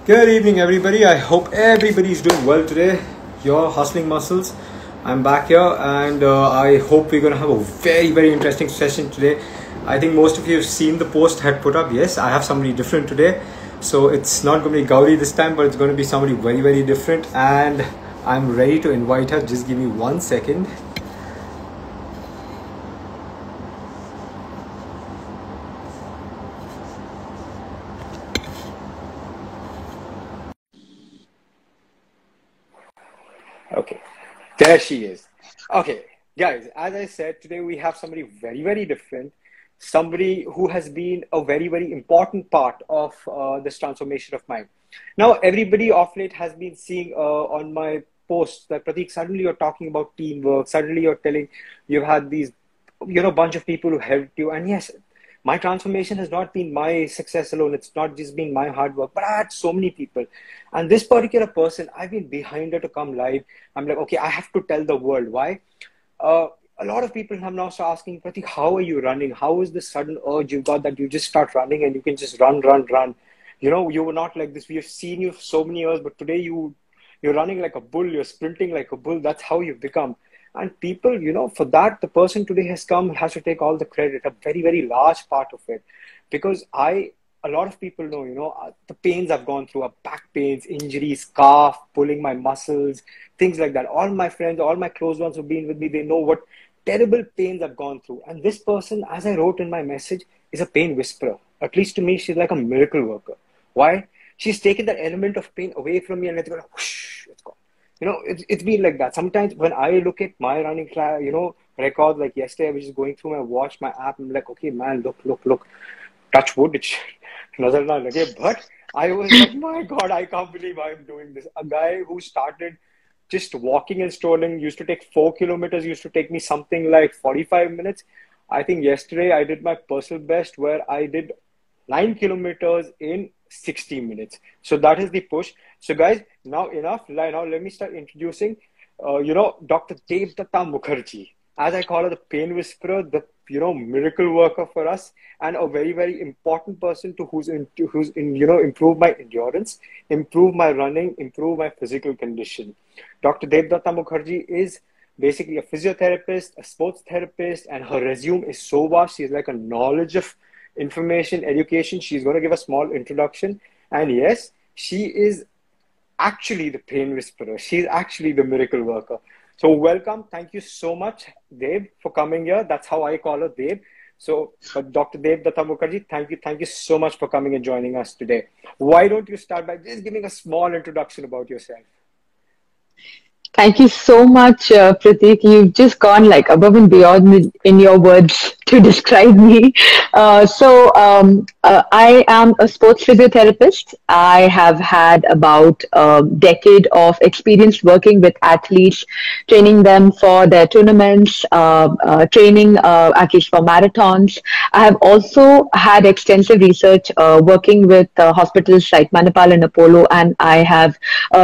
Good evening, everybody. I hope everybody's doing well today. Your hustling muscles. I'm back here, and I hope we're going to have a very interesting session today. I think most of you have seen the post I had put up. Yes, I have somebody different today. So it's not going to be Gauri this time, but it's going to be somebody very different. And I'm ready to invite her. Just give me 1 second. Okay, there she is. Okay, guys, as I said, today we have somebody very different, somebody who has been a very important part of this transformation of mine. Now, everybody of late has been seeing on my posts that Pratik, suddenly you're talking about teamwork, suddenly you're telling you've had these, bunch of people who helped you. And yes, my transformation has not been my success alone. It's not just been my hard work, but I had so many people. And this particular person, I've been behind her to come live. I'm like, okay, I have to tell the world. Why? A lot of people have now started asking, Pratik, how are you running? How is this sudden urge you've got that you just start running and you can just run? You were not like this. We have seen you for so many years, but today you're running like a bull. You're sprinting like a bull. That's how you've become. And people, for that, the person today has to take all the credit, a very large part of it. Because a lot of people know, the pains I've gone through are back pains, injuries, calf, pulling my muscles, things like that. All my friends, all my close ones who've been with me, they know what terrible pains I've gone through. And this person, as I wrote in my message, is a pain whisperer. At least to me, she's like a miracle worker. Why? She's taken that element of pain away from me and let it go, whoosh, it's gone. It's been like that. Sometimes when I look at my running, records, like yesterday, I was just going through my watch, my app, and I'm like, okay, man, look, touch wood, it's nazar na lage. But I was like, my God, I can't believe I'm doing this. A guy who started just walking and strolling, used to take 4 kilometers, used to take me something like 45 minutes. I think yesterday I did my personal best where I did 9 kilometers in 60 minutes. So that is the push. So guys, now enough. Now let me start introducing, Dr. Debduuta Mukherjee. As I call her, the pain whisperer, the miracle worker for us, and a very important person to who's improve my endurance, improve my running, improve my physical condition. Dr. Debduuta Mukherjee is basically a physiotherapist, a sports therapist, and her resume is so vast. She's like a knowledge of information, education. She's going to give a small introduction. And yes, she is actually the pain whisperer. She's actually the miracle worker. So welcome. Thank you so much, Deb, for coming here. That's how I call her, Deb. So, but Dr. Debduuta Mukherjee, thank you so much for coming and joining us today. Why don't you start by just giving a small introduction about yourself? Thank you so much, Pratik. You've just gone like above and beyond in your words to describe me. I am a sports physiotherapist. I have had about a decade of experience working with athletes, training them for their tournaments, training athletes for marathons. I have also had extensive research working with hospitals like Manipal and Apollo, and I have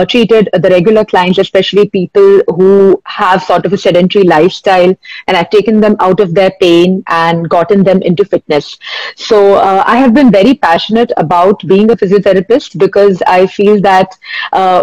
treated the regular clients, especially people who have sort of a sedentary lifestyle, and I've taken them out of their pain and gotten them into fitness. So I have been very passionate about being a physiotherapist because I feel that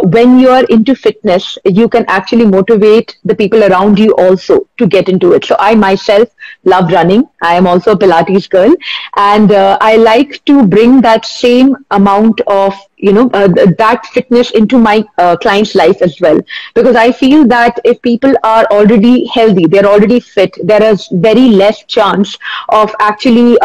when you are into fitness, you can actually motivate the people around you also to get into it. So I myself love running. I am also a Pilates girl, and I like to bring that same amount of that fitness into my client's life as well, because I feel that if people are already healthy, they're already fit, there is very less chance of actually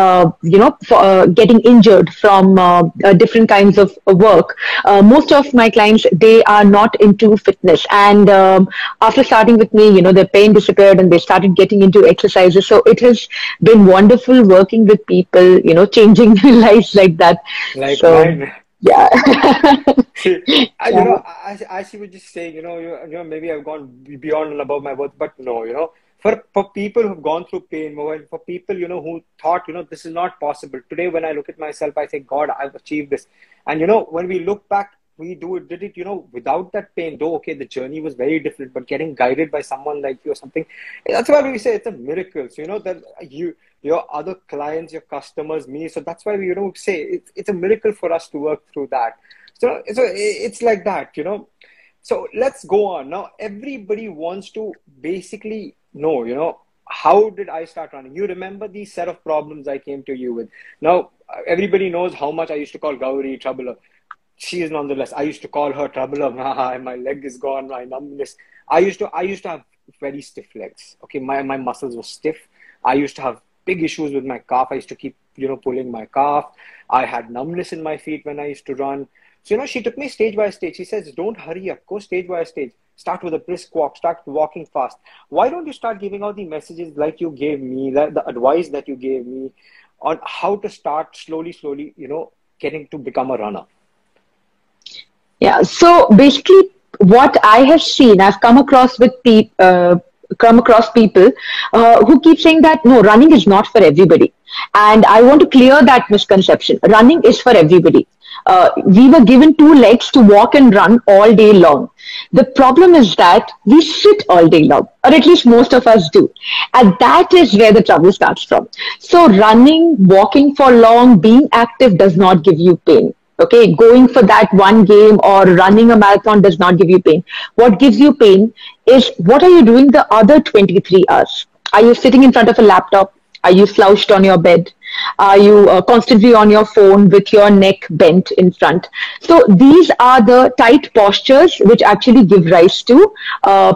getting injured from different kinds of work. Most of my clients, they are not into fitness, and after starting with me, their pain disappeared and they started getting into exercises. So it has been wonderful working with people, changing their lives like that. Like so mine. yeah. See, Yeah. as she was just saying, maybe I've gone beyond and above my worth, but no, for people who've gone through pain, for people, who thought, this is not possible. Today, when I look at myself, I say, God, I've achieved this. And, when we look back, did it, without that pain, though, okay, the journey was very different, but getting guided by someone like you or something, that's why we say it's a miracle. So, that your other clients, your customers, me. So that's why we, say it's a miracle for us to work through that. So it's like that, you know. So let's go on. Now, everybody wants to basically know, you know, how did I start running? You remember the set of problems I came to you with. Now, everybody knows how much I used to call Gauri troubler. She is nonetheless. I used to call her troubler. My leg is gone, my numbness. I used to have very stiff legs. Okay, my muscles were stiff. I used to have big issues with my calf. I used to keep, you know, pulling my calf. I had numbness in my feet when I used to run. So, you know, she took me stage by stage. She says, don't hurry up. Go stage by stage. Start with a brisk walk. Start walking fast. Why don't you start giving out the messages like you gave me, the advice that you gave me on how to start slowly, you know, getting to become a runner? Yeah. So basically, what I have seen, I've come across people who keep saying that no, running is not for everybody, and I want to clear that misconception. Running is for everybody. We were given two legs to walk and run all day long. The problem is that we sit all day long, or at least most of us do. And that is where the trouble starts from. So running, walking for long, being active does not give you pain. Okay, going for that one game or running a marathon does not give you pain. What gives you pain is what are you doing the other 23 hours? Are you sitting in front of a laptop? Are you slouched on your bed? Are you constantly on your phone with your neck bent in front? So these are the tight postures which actually give rise to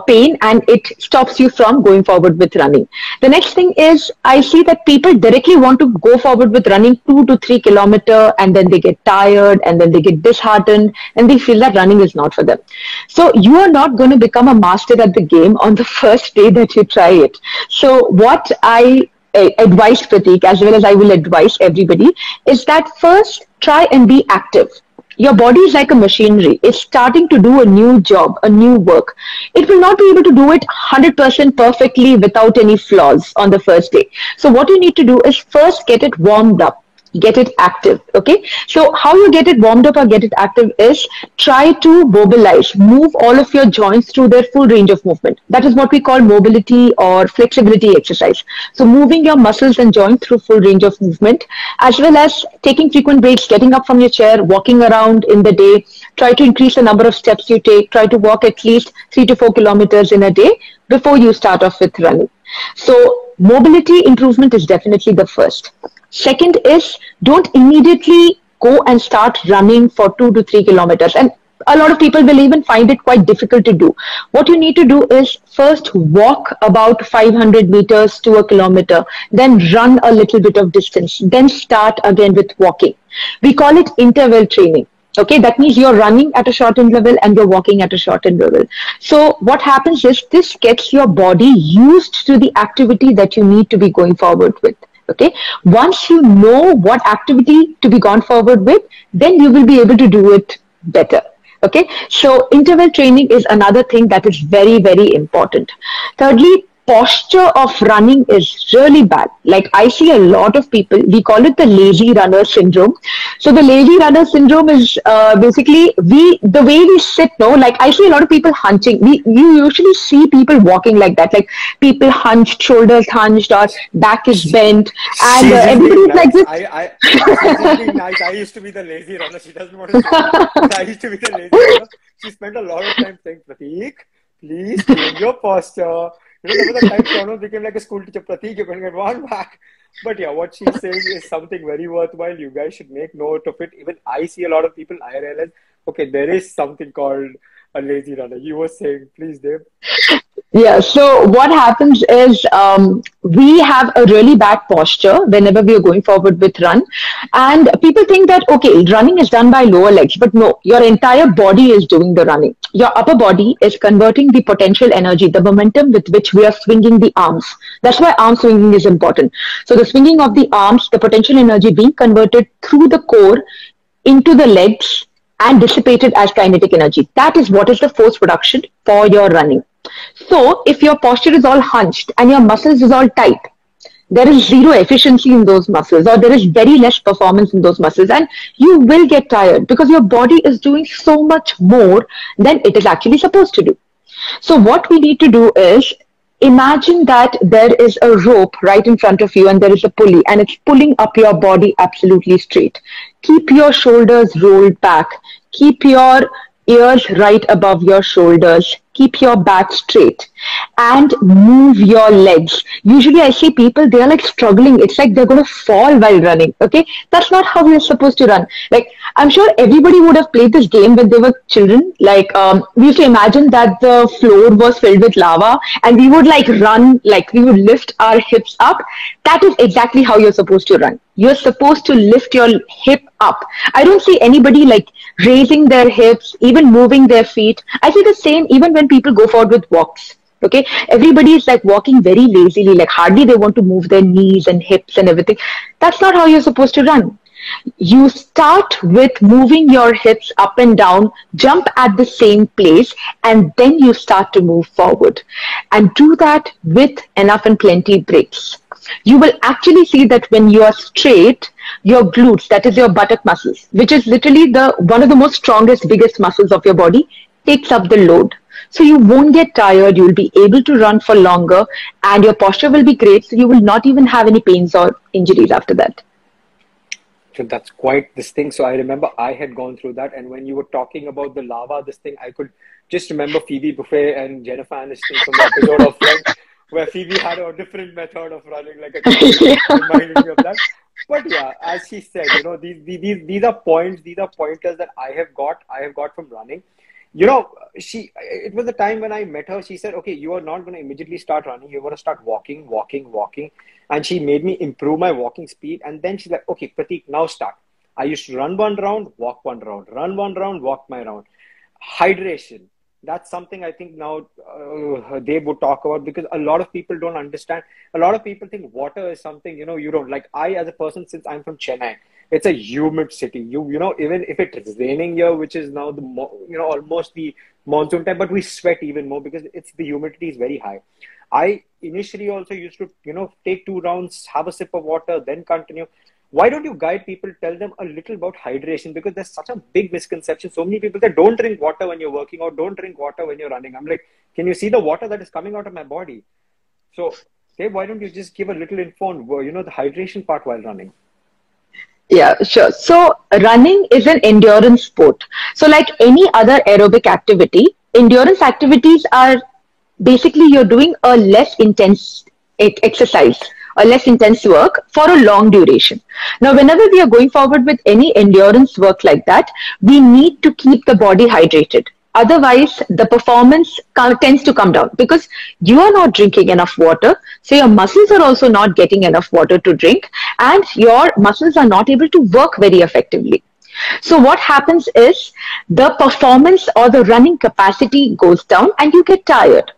pain, and it stops you from going forward with running. The next thing is I see that people directly want to go forward with running 2 to 3 kilometers, and then they get tired, and then they get disheartened, and they feel that running is not for them. So you are not going to become a master at the game on the first day that you try it. So what I advise Pratik, as well as I will advise everybody, is that first try and be active. Your body is like a machinery. It's starting to do a new job, a new work. It will not be able to do it 100% perfectly without any flaws on the first day. So what you need to do is first get it warmed up, get it active. Okay, so how you get it warmed up or get it active is try to mobilize, move all of your joints through their full range of movement. That is what we call mobility or flexibility exercise. So moving your muscles and joints through full range of movement, as well as taking frequent breaks, getting up from your chair, walking around in the day. Try to increase the number of steps you take. Try to walk at least 3 to 4 kilometers in a day before you start off with running. So mobility improvement is definitely the first. Second is don't immediately go and start running for 2 to 3 kilometers. And a lot of people will even find it quite difficult to do. What you need to do is first walk about 500 meters to 1 kilometer, then run a little bit of distance, then start again with walking. We call it interval training. Okay, that means you're running at a shortened level and you're walking at a shortened level. So what happens is this gets your body used to the activity that you need to be going forward with. Okay, once you know what activity to be gone forward with, then you will be able to do it better. Okay, so interval training is another thing that is very, very important. Thirdly, posture of running is really bad. Like I see a lot of people, we call it the lazy runner syndrome. So the lazy runner syndrome is basically the way we sit. No, like I see a lot of people hunching. You usually see people walking like that, like people hunched, shoulders hunched, or back is bent, and everybody's nice. like this. She's just being nice. I used to be the lazy runner. She doesn't want to say it. I used to be the lazy runner. She spent a lot of time saying, Pratik, please change your posture. You know, there was a time Shortness became like a school teacher. Pratik, you're going to get one back. But yeah, what she's saying is something very worthwhile. You guys should make note of it. Even I see a lot of people, I realize, okay, there is something called a lazy runner. You were saying, please, Dave. Yeah, so what happens is we have a really bad posture whenever we are going forward with run. And people think that, okay, running is done by lower legs. But no, your entire body is doing the running. Your upper body is converting the potential energy, the momentum with which we are swinging the arms. That's why arm swinging is important. So the swinging of the arms, the potential energy being converted through the core into the legs and dissipated as kinetic energy. That is what is the force production for your running. So if your posture is all hunched and your muscles is all tight, there is zero efficiency in those muscles, or there is very less performance in those muscles, and you will get tired because your body is doing so much more than it is actually supposed to do. So what we need to do is imagine that there is a rope right in front of you and there is a pulley and it's pulling up your body absolutely straight. Keep your shoulders rolled back. keep your ears right above your shoulders, keep your back straight, and move your legs. Usually I see people, they are like struggling. It's like they're going to fall while running. Okay. That's not how you're supposed to run. Like, I'm sure everybody would have played this game when they were children. Like, we used to imagine that the floor was filled with lava and we would like run, like we would lift our hips up. That is exactly how you're supposed to run. You're supposed to lift your hip up. I don't see anybody like raising their hips, even moving their feet. I see the same even when people go forward with walks. Okay, everybody is like walking very lazily, like hardly they want to move their knees and hips and everything. That's not how you're supposed to run. You start with moving your hips up and down, jump at the same place, and then you start to move forward. And do that with enough and plenty breaks. You will actually see that when you are straight, your glutes, that is your buttock muscles, which is literally the one of the most strongest, biggest muscles of your body, takes up the load. So you won't get tired, you'll be able to run for longer, and your posture will be great, so you will not even have any pains or injuries after that. So that's quite this thing. So I remember I had gone through that. And when you were talking about the lava, this thing, I could just remember Phoebe Buffet and Jennifer Aniston from the episode of Friends, where Phoebe had a different method of running, like a Yeah. reminding me of that. But yeah, as she said, you know, these are points, these are pointers that I have got from running. You know, it was the time when I met her, she said, okay, you are not going to immediately start running. You're going to start walking, walking, walking. And she made me improve my walking speed. And then she's like, okay, Pratik, now start. I used to run one round, walk one round, run one round, walk my round. Hydration. That's something I think now they would talk about, because a lot of people don't understand. A lot of people think water is something, you know, you don't like. I, as a person, since I'm from Chennai, it's a humid city. You know, even if it's raining here, which is now almost the monsoon time, but we sweat even more because the humidity is very high. I initially also used to, you know, take 2 rounds, have a sip of water, then continue. Why don't you guide people, tell them a little about hydration? Because there's such a big misconception. So many people say, don't drink water when you're working out, don't drink water when you're running. I'm like, can you see the water that is coming out of my body? So, Dave, why don't you just give a little info on, you know, the hydration part while running? Yeah, sure. So running is an endurance sport. So like any other aerobic activity, endurance activities are basically you're doing a less intense exercise, a less intense work for a long duration. Now, whenever we are going forward with any endurance work like that, we need to keep the body hydrated. Otherwise, the performance tends to come down because you are not drinking enough water. So your muscles are also not getting enough water to drink, and your muscles are not able to work very effectively. So what happens is the performance or the running capacity goes down and you get tired.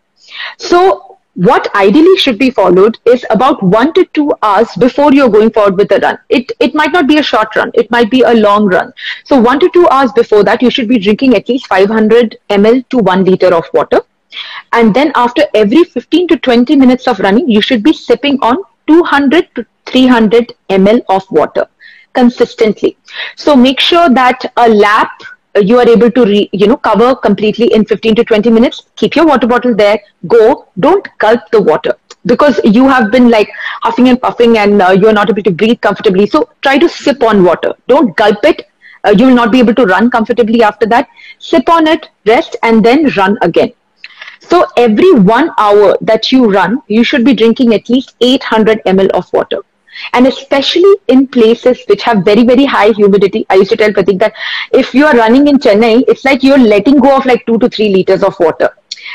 So what ideally should be followed is about 1 to 2 hours before you're going forward with a run. It might not be a short run. It might be a long run. So 1 to 2 hours before that, you should be drinking at least 500 ml to 1 liter of water. And then after every 15 to 20 minutes of running, you should be sipping on 200 to 300 ml of water consistently. So make sure that a lap you are able to cover completely in 15 to 20 minutes. Keep your water bottle there. Go. Don't gulp the water because you have been like huffing and puffing and you are not able to breathe comfortably. So try to sip on water. Don't gulp it. You will not be able to run comfortably after that. Sip on it, rest, and then run again. So every 1 hour that you run, you should be drinking at least 800 ml of water. And especially in places which have very, very high humidity. I used to tell Pratik that if you are running in Chennai, it's like you're letting go of like 2 to 3 liters of water.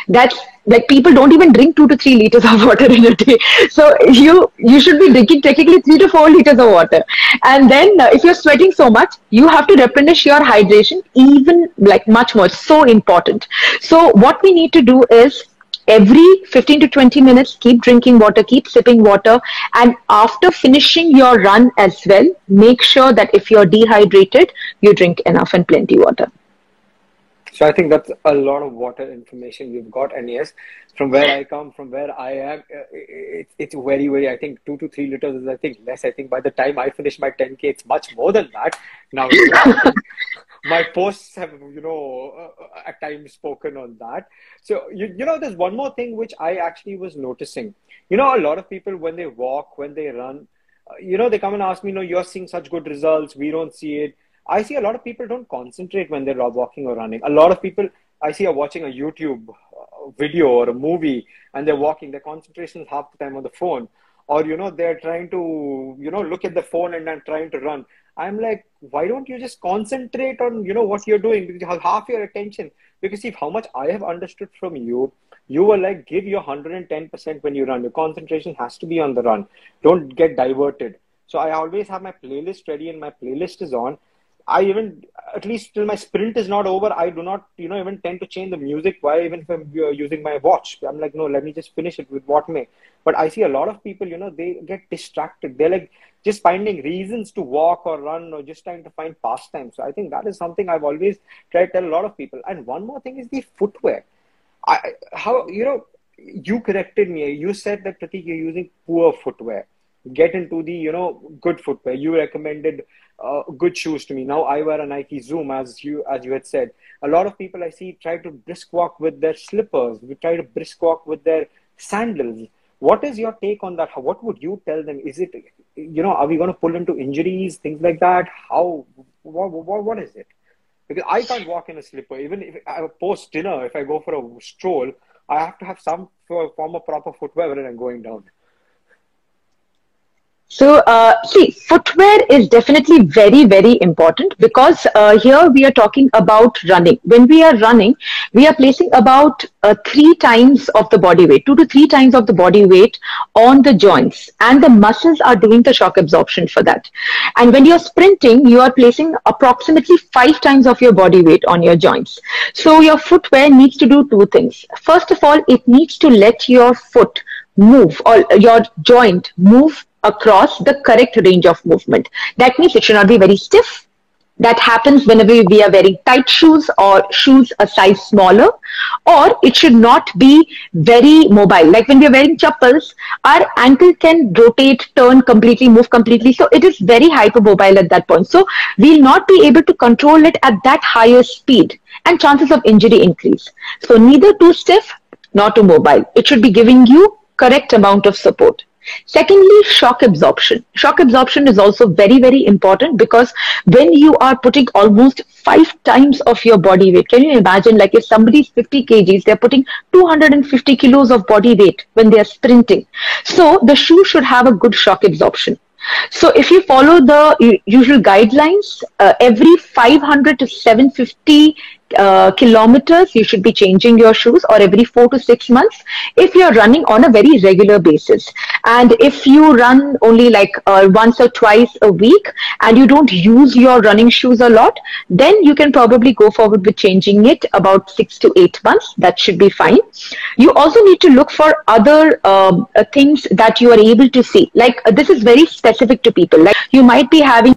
That's like people don't even drink 2 to 3 liters of water in a day. So you should be drinking technically 3 to 4 liters of water. And then if you're sweating so much, you have to replenish your hydration even like much more. It's so important. So what we need to do is every 15 to 20 minutes, keep drinking water, keep sipping water. And after finishing your run as well, make sure that if you're dehydrated, you drink enough and plenty water. So I think that's a lot of water information we've got. And yes, from where I come, from where I am, it's very, very, I think 2 to 3 liters is, I think, less. I think by the time I finish my 10K, it's much more than that. Now, my posts have, at times spoken on that. So, there's one more thing which I actually was noticing. A lot of people, when they walk, when they run, they come and ask me, you're seeing such good results. We don't see it. I see a lot of people don't concentrate when they're walking or running. A lot of people I see are watching a YouTube video or a movie and they're walking. Their concentration is half the time on the phone, or they're trying to look at the phone and then trying to run. I'm like, why don't you just concentrate on what you're doing? Because you have half your attention. Because see, how much I have understood from you, you were like, give your 110% when you run. Your concentration has to be on the run. Don't get diverted. So I always have my playlist ready and my playlist is on. I even, at least till my sprint is not over, I do not, even tend to change the music. Why? Even if I'm using my watch, I'm like, no, let me just finish it with what may. But I see a lot of people, they get distracted. They're like just finding reasons to walk or run or just trying to find pastime. So I think that is something I've always tried to tell a lot of people. And one more thing is the footwear. You corrected me. You said that, Pratik, you're using poor footwear. Get into the, good footwear. You recommended good shoes to me. Now I wear a Nike Zoom, as you had said. A lot of people I see try to brisk walk with their slippers. We try to brisk walk with their sandals. What is your take on that? What would you tell them? Is it, are we going to pull into injuries, things like that? What is it? Because I can't walk in a slipper. Even if I post dinner, if I go for a stroll, I have to have some form of proper footwear when I'm going down. So, see, footwear is definitely very, very important because here we are talking about running. When we are running, we are placing about 3 times of the body weight, 2 to 3 times of the body weight on the joints, and the muscles are doing the shock absorption for that. And when you're sprinting, you are placing approximately 5 times of your body weight on your joints. So your footwear needs to do 2 things. First of all, it needs to let your foot move, or your joint move across the correct range of movement. That means it should not be very stiff. That happens whenever we are wearing tight shoes or shoes a size smaller, or it should not be very mobile. Like when we are wearing chappals, our ankle can rotate, turn completely, move completely. So it is very hypermobile at that point. So we'll not be able to control it at that higher speed, and chances of injury increase. So neither too stiff nor too mobile. It should be giving you correct amount of support. Secondly, shock absorption. Shock absorption is also very, very important because when you are putting almost 5 times of your body weight, can you imagine, like if somebody is 50 kgs, they're putting 250 kilos of body weight when they are sprinting. So the shoe should have a good shock absorption. So if you follow the usual guidelines, every 500 to 750 kilometers, you should be changing your shoes, or every 4 to 6 months if you're running on a very regular basis. And if you run only like once or twice a week and you don't use your running shoes a lot, then you can probably go forward with changing it about 6 to 8 months. That should be fine. You also need to look for other things that you are able to see. Like this is very specific to people. Like you might be having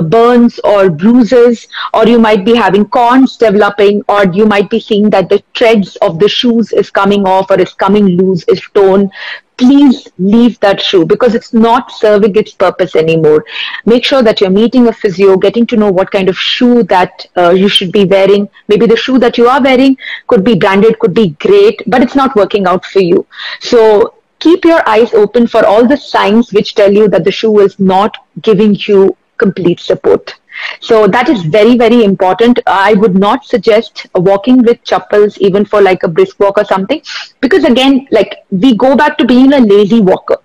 burns or bruises, or you might be having corns developing, or you might be seeing that the treads of the shoes is coming off or is coming loose, is torn. Please leave that shoe because it's not serving its purpose anymore. Make sure that you're meeting a physio, getting to know what kind of shoe that you should be wearing. Maybe the shoe that you are wearing could be branded, could be great, but it's not working out for you. So keep your eyes open for all the signs which tell you that the shoe is not giving you complete support. So that is very, very important. I would not suggest walking with chappals even for like a brisk walk or something, because again, like we go back to being a lazy walker.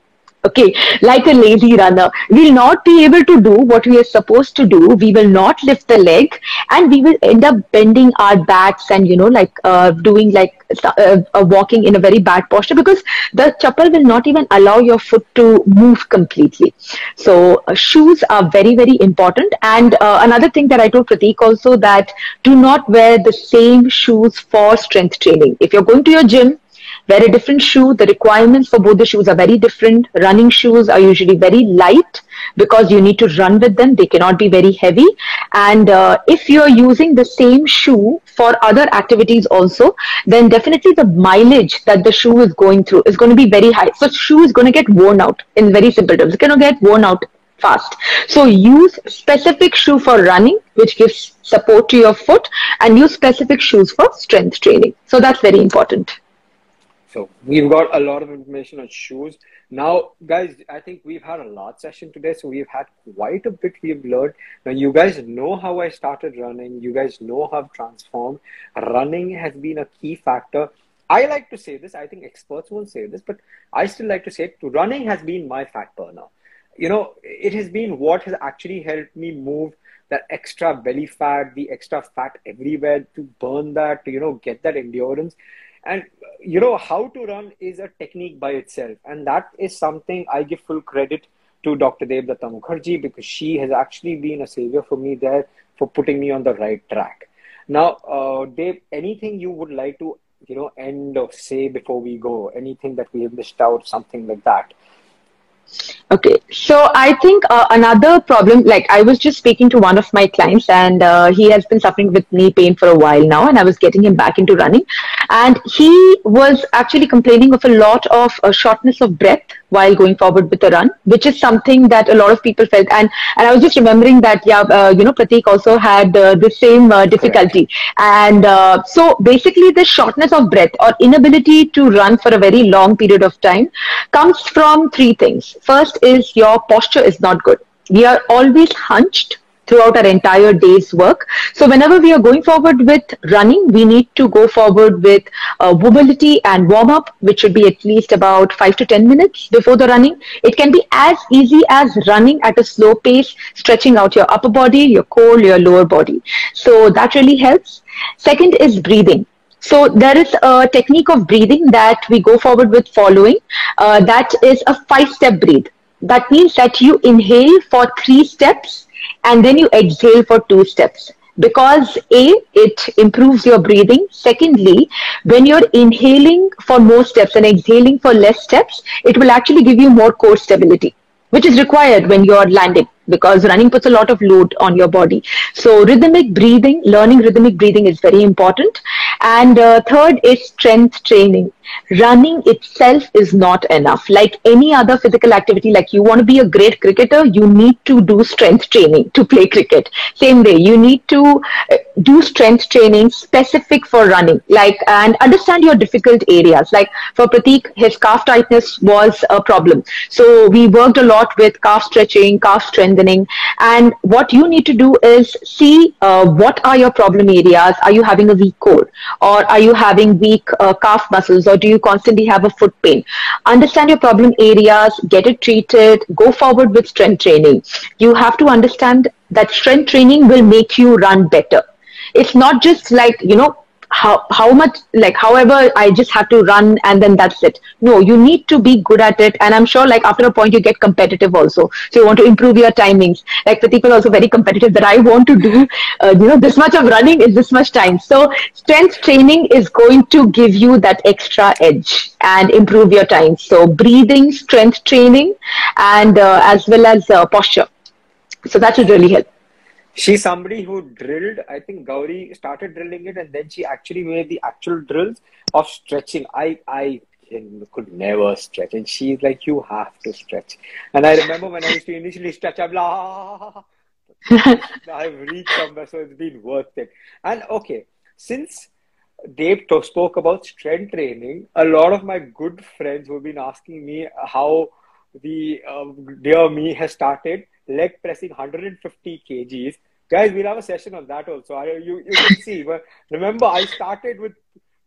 Okay, like a lazy runner. We'll not be able to do what we are supposed to do. We will not lift the leg, and we will end up bending our backs and, doing like walking in a very bad posture, because the chappal will not even allow your foot to move completely. So shoes are very, very important. And another thing that I told Pratik also, that do not wear the same shoes for strength training. If you're going to your gym, wear a different shoe. The requirements for both the shoes are very different. Running shoes are usually very light because you need to run with them. They cannot be very heavy. And if you're using the same shoe for other activities also, then definitely the mileage that the shoe is going through is going to be very high. So shoe is going to get worn out in very simple terms. It's going to get worn out fast. So use specific shoe for running, which gives support to your foot, and use specific shoes for strength training. So that's very important. So we've got a lot of information on shoes. Now, guys, I think we've had a lot session today, so we've had quite a bit we've learned. Now, you guys know how I started running. You guys know how I've transformed. Running has been a key factor. I like to say this. I think experts won't say this, but I still like to say it. Running has been my fat burner. You know, it has been what has actually helped me move that extra belly fat, the extra fat everywhere, to burn that, to, get that endurance. And, how to run is a technique by itself. And that is something I give full credit to Dr. Debduuta Mukherjee, because she has actually been a savior for me there, for putting me on the right track. Now, Dave, anything you would like to, end or say before we go? Anything that we have missed out, something like that? Okay, so I think another problem, like I was just speaking to one of my clients, and he has been suffering with knee pain for a while now, and I was getting him back into running. And he was actually complaining of a lot of shortness of breath while going forward with the run, which is something that a lot of people felt. And I was just remembering that, Prateek also had the same difficulty. And so basically the shortness of breath or inability to run for a very long period of time comes from three things. First is your posture is not good. We are always hunched throughout our entire day's work. So whenever we are going forward with running, we need to go forward with mobility and warm up, which should be at least about 5 to 10 minutes before the running. It can be as easy as running at a slow pace, stretching out your upper body, your core, your lower body. So that really helps. Second is breathing. So there is a technique of breathing that we go forward with following. That is a 5-step breathe. That means that you inhale for 3 steps and then you exhale for 2 steps. Because it improves your breathing. Secondly, when you're inhaling for more steps and exhaling for less steps, it will actually give you more core stability, which is required when you're landing, because running puts a lot of load on your body. So rhythmic breathing, learning rhythmic breathing is very important. And third is strength training. Running itself is not enough. Like any other physical activity, like you want to be a great cricketer, you need to do strength training to play cricket. Same way, you need to do strength training specific for running, and understand your difficult areas. Like for Prateek, his calf tightness was a problem. So we worked a lot with calf stretching, calf strengthening. And what you need to do is see what are your problem areas. Are you having a weak core? Or are you having weak calf muscles? Or do you constantly have a foot pain? Understand your problem areas, get it treated, go forward with strength training. You have to understand that strength training will make you run better. It's not just like, how much, like however I just have to run and then that's it. No, you need to be good at it. And I'm sure like after a point you get competitive also. So you want to improve your timings. Like the people also very competitive that I want to do, this much of running is this much time. So strength training is going to give you that extra edge and improve your time. So breathing, strength training, and as well as posture. So that should really help. She's somebody who drilled, I think Gauri started drilling it, and then she actually made the actual drills of stretching. I could never stretch, and she's like, you have to stretch. And I remember when I used to initially stretch, I'm like, I've reached somewhere, so it's been worth it. And okay, since Dave spoke about strength training, a lot of my good friends who have been asking me how the dear me has started leg pressing 150 kgs. Guys, we'll have a session on that also. You can see. But remember, I started with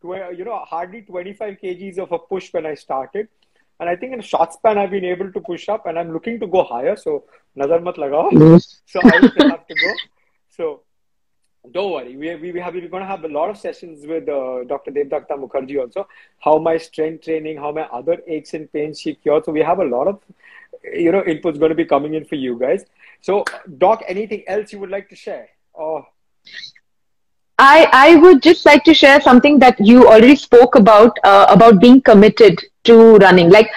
hardly 25 kgs of a push when I started. And I think in a short span, I've been able to push up, and I'm looking to go higher. So, nazar mat lagao. So, I still have to go. So, don't worry. We're going to have a lot of sessions with Dr. Debduuta Mukherjee also. How my strength training, how my other aches and pains she cured. So, we have a lot of input's going to be coming in for you guys. So, Doc, anything else you would like to share? Oh. I would just like to share something that you already spoke about being committed to running. Like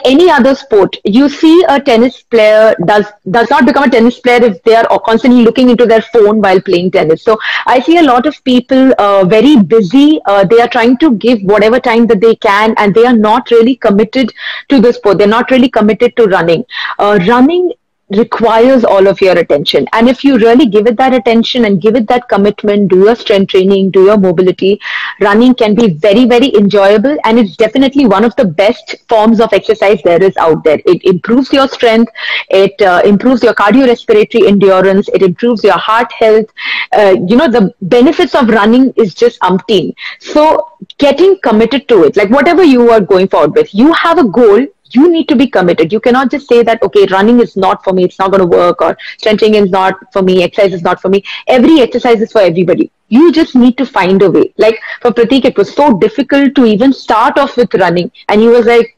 any other sport, you see a tennis player does not become a tennis player if they are constantly looking into their phone while playing tennis. So I see a lot of people very busy. They are trying to give whatever time that they can, and they are not really committed to the sport. They're not really committed to running. Running requires all of your attention. And if you really give it that attention and give it that commitment, do your strength training, do your mobility, running can be very, very enjoyable. And it's definitely one of the best forms of exercise there is out there. It improves your strength, it improves your cardiorespiratory endurance, it improves your heart health. The benefits of running is just umpteen. So getting committed to it, like whatever you are going forward with, you have a goal, you need to be committed. You cannot just say that, okay, running is not for me, it's not going to work, or stretching is not for me, exercise is not for me. Every exercise is for everybody. You just need to find a way. Like for Pratik, it was so difficult to even start off with running. And he was like,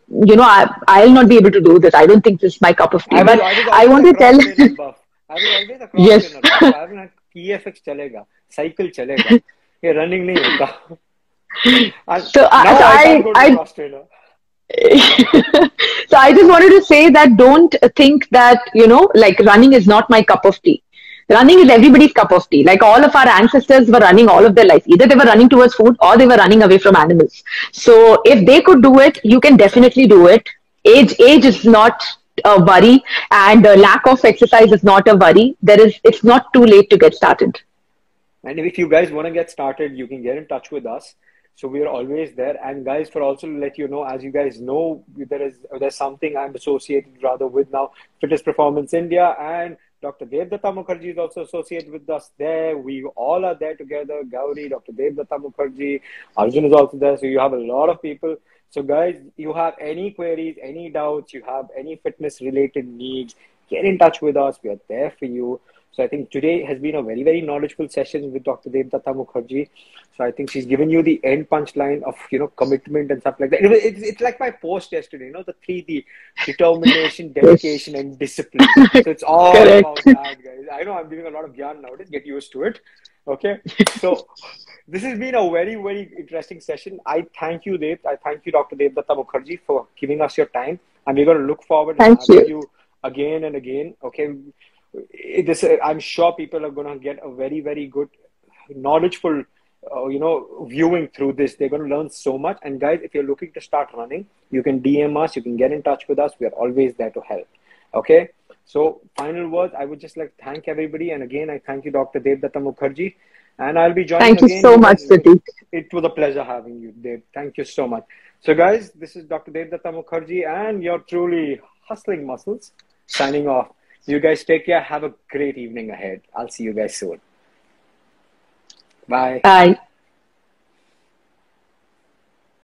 I'll not be able to do this. I don't think this is my cup of tea. But I was I always want a to tell. cross trainer buff. I was always a cross Yes. trainer buff. So I was like, EFX chalega, cycle chalega. ये running नहीं होता. And So, now so I can't go to I cross trainer. so I just wanted to say that don't think that, like running is not my cup of tea. Running is everybody's cup of tea. Like all of our ancestors were running all of their life. Either they were running towards food or they were running away from animals. So if they could do it, you can definitely do it. Age is not a worry, and lack of exercise is not a worry. It's not too late to get started. And if you guys want to get started, you can get in touch with us. So we are always there. And guys, for also to let you know, as you guys know, there's something I'm associated rather with now, Fitness Performance India, and Dr. Debduuta Mukherjee is also associated with us there. We all are there together. Gauri, Dr. Debduuta Mukherjee, Arjun is also there. So you have a lot of people. So guys, you have any queries, any doubts, you have any fitness related needs, get in touch with us. We are there for you. So I think today has been a very, very knowledgeable session with Dr. Debduuta Mukherjee. So I think she's given you the end punchline of, commitment and stuff like that. It's like my post yesterday, the 3D: determination, dedication, and discipline. So it's all about that, guys. I know I'm giving a lot of yarn nowadays. Get used to it. Okay. So this has been a very, very interesting session. I thank you, Deb. I thank you, Dr. Debduuta Mukherjee, for giving us your time. And we're going to look forward to having you again and again. Okay. I'm sure people are going to get a very, very good, knowledgeful, viewing through this. They're going to learn so much. And guys, if you're looking to start running, you can DM us, you can get in touch with us. We are always there to help. Okay. So final words, I would just like to thank everybody. And again, I thank you, Dr. Debduuta Mukherjee. And I'll be joining again. Thank you so much, Pratik. It was a pleasure having you, Deb. Thank you so much. So guys, this is Dr. Debduuta Mukherjee and your truly hustling muscles signing off. You guys take care. Have a great evening ahead. I'll see you guys soon. Bye. Bye.